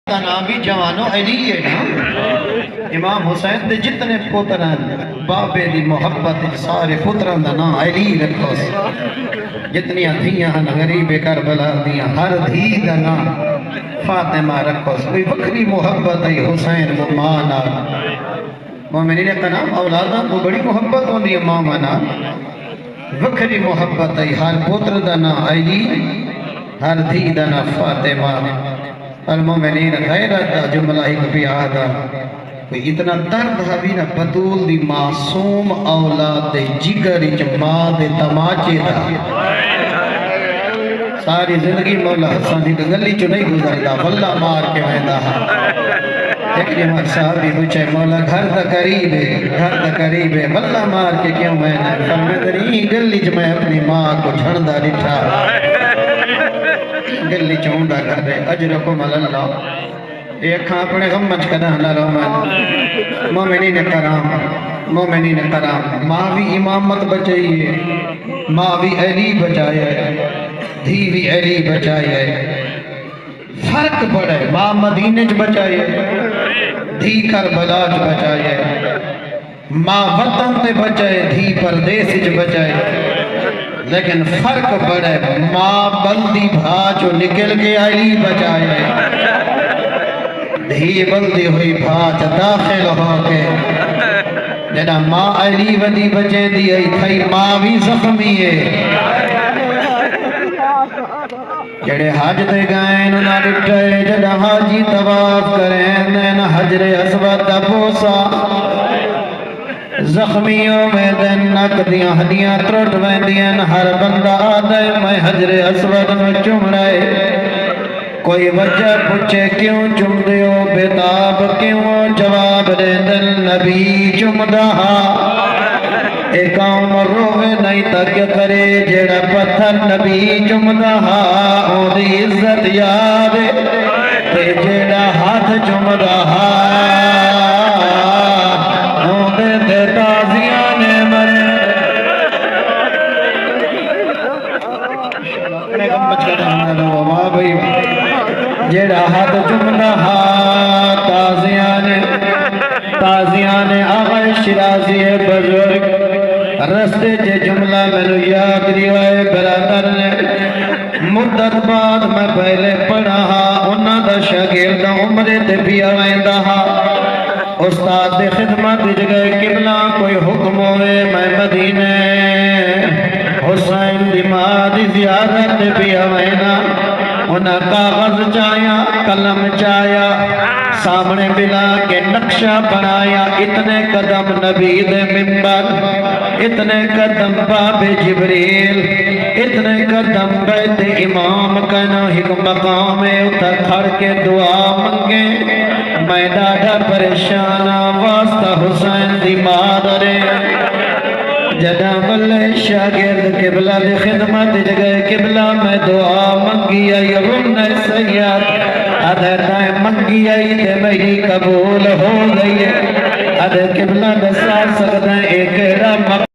کا نام بھی جوانو علی ہے نا۔ امام حسین دے جتنے پتران بابے دی محبت سارے پتران دا نام علی رکھو سی۔ جتنی دھیاں ہن غریب کربلا دیاں ہر دھی دا نام فاطمہ رکھو سی۔ کوئی وکری محبت ہے حسین وہ مانا مومنین کا نام اولاداں کو بڑی محبت ہوندی ہے ماں مانا وکری محبت ہے ہر پتر دا نام علی ہر دھی دا نام فاطمہ۔ المومنین غیرت دا جملہ ایک بیادہ کوئی اتنا درد ہے نا بطول دی معصوم اولاد دے جگر ماں دے تماچے دا ساری زندگی مولا حسن دی گلی چو نہیں گزردا واللہ مار کے ویندہ ہے۔ ایک جمع صحابی پوچھے مولا گھر دا قریب ہے واللہ مار کے کیوں ویندہ ہے؟ فرمائے گلی چ میں اپنی ماں کو جھڑدا ڈٹھا گلی چونڈا کر رہے اجرکم اللہ ایک کھاں اپنے غمج کدہ نہ رومن مومنین کرام ماں بھی امامت بچائیے ماں بھی علی بچائے دھی بھی علی بچائے فرق پڑے ماں مدینہ چ بچائے دھی کربلا چ بچائے ماں وطن تے بچائے دھی پردیس چ بچائے لیکن فرق پڑے ماں بلدی بھاچو نکل کے علی بچائے دھی بلدی ہوئی بھاچ داخل ہو کے جڑا ماں علی ودی بچے دی ای تھئی ماں بھی زخمی ہے جڑے حج تے گئے نہ ڈٹھے جڑا حاجی طواف کریں نہ حجر اسود دا بوسا زخمیوں میں دن نک دیاں ہڈیاں ٹرٹ ویندیاں ہر بندہ آدھے میں حجر اسود میں چم رہے کوئی وجہ پوچھے کیوں چم دیو بتاب کیوں جواب دے دل نبی چم دہا ایک قوم روے نہیں تک کرے جڑا پتھر نبی چم دہا او دی عزت یاد تے جڑا ہاتھ چم دہا جڑا ہاتھ چمنا تازیان آغا شرازی بزرگ رستے جے جملہ میں نو یاد دیوائے برادر نے مدت بعد میں پہلے پڑھا انہاں دا شاگرد عمرے تے بھی آئندہ استاد دے خدمت جگہ قبلہ کوئی حکم ہوئے میں مدینے حسین دی ماں دی زیارت بھی آئینہ انہاں کاغذ چایا قلم چایا سامنے بلا کے نقشہ بنایا اتنے قدم نبی دے منبر اتنے قدم باب جبریل اتنے قدم بیت امام کنا ایک مقام اتھا کھڑ کے دعا منگے میں ڈاڑا پریشانہ واسطہ حسین دی مادرے جدا ملے شاگرد قبلہ دی خدمت جگہ قبلہ میں دعا منگی آئی غنہ سید ادھر دائیں منگی آئی تے میری قبول ہو گئی ادھر قبلہ دسا سکتا ہے ایک رم